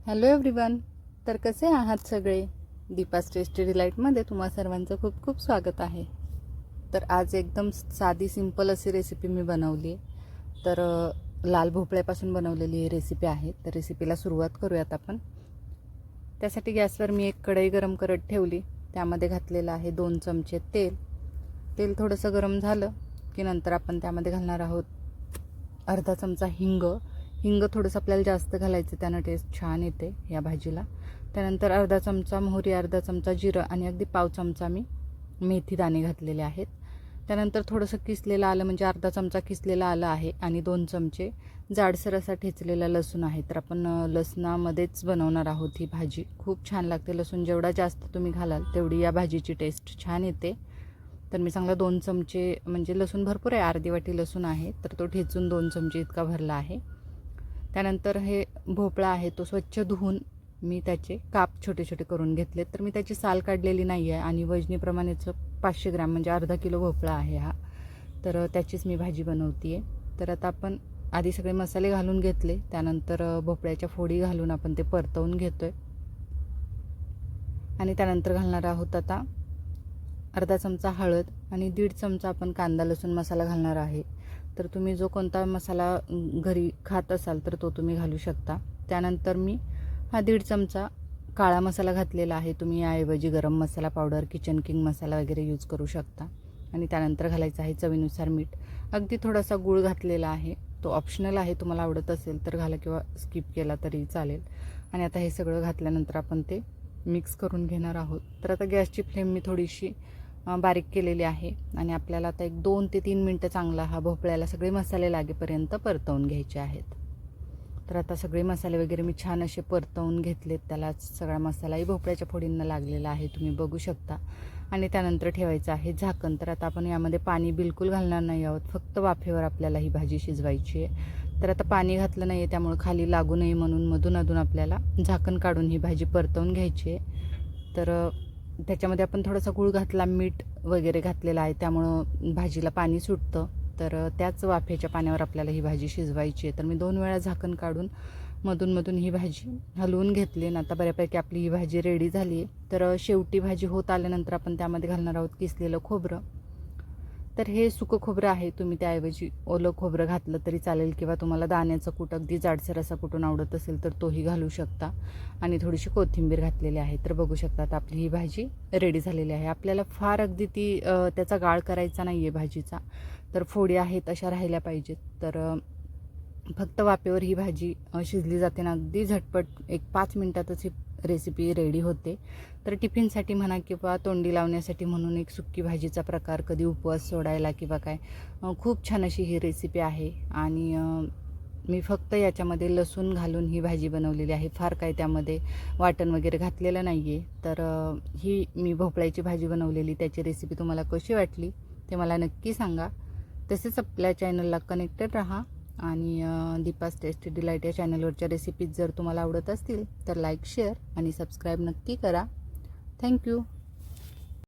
Hello everyone. तर कसे आहात सगळे? दीपास टेस्टी डिलाईटमध्ये तुम्हा सर्वांचं खूप खूप स्वागत आहे. तर आज एकदम साधी सिंपल अशी रेसिपी मी बनवली आहे. तर लाल भोपळ्यापासून बनवलेली ही रेसिपी आहे. तर रेसिपीला सुरुवात करूयात आपण. त्यासाठी गॅसवर मी एक कढई गरम करत ठेवली. त्यामध्ये घातलेलं आहे 2 चमचे तेल. तेल थोडंसं गरम झालं की नंतर आपण त्यामध्ये घालणार आहोत अर्धा चमचा हिंग. हिंग थोडंसं आपल्याला जास्त घालायचं, त्यानं टेस्ट छान येते या भाजीला. त्यानंतर अर्धा चमचा मोहरी, अर्धा चमचा जिरं आणि अगदी पाव चमचा मी मेथी दाणे घातलेले आहेत. त्यानंतर थोडंसं किसलेलं आलं, म्हणजे अर्धा चमचा किसलेलं आलं आहे आणि 2 चमचे जाडसर असा ठेचलेला लसूण आहे. तर आपण लसणामध्येच बनवणार आहोत ही भाजी. खूप छान लागते. लसूण जेवढा जास्त तुम्ही घालाल तेवढी या भाजीची टेस्ट छान येते. तर मी चांगला 2 चमचे, म्हणजे लसूण भरपूर आहे, अर्धी वाटी लसूण आहे, तर तो ठेचून 2 चमचे इतका भरला आहे. त्यानंतर हे भोपळा आहे तो स्वच्छ धुवून मी त्याचे काप छोटे छोटे करून घेतले. तर मी त्याची साल काढलेली नाही आहे आणि वजनीप्रमाणेच 500 ग्रॅम, म्हणजे अर्धा किलो भोपळा आहे हा. तर त्याचीच मी भाजी बनवते आहे. तर आता आपण आधी सगळे मसाले घालून घेतले, त्यानंतर भोपळ्याच्या फोडी घालून आपण ते परतवून घेतो आहे. आणि त्यानंतर घालणार आहोत आता अर्धा चमचा हळद आणि 1.5 चमचा आपण कांदा लसूण मसाला घालणार आहे. तर तुम्ही जो कोणता मसाला घरी खात असाल तर तो तुम्ही घालू शकता. त्यानंतर मी हा 1.5 चमचा काळा मसाला घातलेला आहे. तुम्ही याऐवजी गरम मसाला पावडर, किचन किंग मसाला वगैरे यूज करू शकता. आणि त्यानंतर घालायचं आहे चवीनुसार मीठ. अगदी थोडासा गूळ घातलेला आहे, तो ऑप्शनल आहे, तुम्हाला आवडत असेल तर घाला किंवा स्किप केला तरी चालेल. आणि आता हे सगळं घातल्यानंतर आपण ते मिक्स करून घेणार आहोत. तर आता गॅसची फ्लेम मी थोडीशी बारीक केलेली आहे आणि आपल्याला आता एक 2 ते 3 मिनटं चांगला हा भोपळ्याला सगळे मसाले लागेपर्यंत परतवून घ्यायचे आहेत. तर आता सगळे मसाले वगैरे मी छान असे परतवून घेतलेत. त्याला सगळा मसालाही भोपळ्याच्या फोडींना लागलेला आहे, तुम्ही बघू शकता. आणि त्यानंतर ठेवायचं आहे झाकण. तर आता आपण यामध्ये पाणी बिलकुल घालणार नाही आहोत, फक्त वाफेवर आपल्याला ही भाजी शिजवायची आहे. तर आता पाणी घातलं नाही आहे, त्यामुळे खाली लागू नये म्हणून मधून अधून आपल्याला झाकण काढून ही भाजी परतवून घ्यायची आहे. तर त्याच्यामध्ये आपण थोडासा गूळ घातला, मीठ वगैरे घातलेलं आहे, त्यामुळं भाजीला पाणी सुटतं. तर त्याच वाफेच्या पाण्यावर आपल्याला ही भाजी शिजवायची आहे. तर मी 2 वेळा झाकण काढून मधून ही भाजी हलवून घेतली आणि आता बऱ्यापैकी आपली ही भाजी रेडी झाली आहे. तर शेवटी भाजी होत आल्यानंतर आपण त्यामध्ये घालणार आहोत किसलेलं खोबरं. तर हे सुकं खोबरं आहे, तुम्ही त्याऐवजी ओलं खोबरं घातलं तरी चालेल किंवा तुम्हाला दाण्याचं कूट अगदी जाडसर असा कुटून आवडत असेल तर तोही घालू शकता. आणि थोडीशी कोथिंबीर घातलेली आहे. तर बघू शकता आता आपली ही भाजी रेडी झालेली आहे. आपल्याला फार अगदी त्याचा गाळ करायचा नाही आहे भाजीचा. तर फोडी आहेत अशा राहिल्या पाहिजेत. तर फक्त वाफेवर ही भाजी शिजली जाते ना, अगदी झटपट 1-5 मिनटातच ही रेसिपी रेडी होते. तर टिफिनसाठी म्हणा किंवा तोंडी लावण्यासाठी म्हणून एक सुक्की भाजीचा प्रकार, कधी उपवास सोडायला किंवा काय, खूप छान अशी ही रेसिपी आहे. आणि मी फक्त याच्यामध्ये लसूण घालून ही भाजी बनवलेली आहे, फार काय त्यामध्ये वाटण वगैरे घातलेलं नाही आहे. तर ही मी भोपळ्याची भाजी बनवलेली, त्याची रेसिपी तुम्हाला कशी वाटली ते मला नक्की सांगा. तसेच आपल्या चॅनलला कनेक्टेड राहा आणि दीपास टेस्टी डिलाईट या चॅनलवरच्या रेसिपीज जर तुम्हाला आवडत असतील तर लाईक, शेअर आणि सबस्क्राईब नक्की करा. थँक्यू.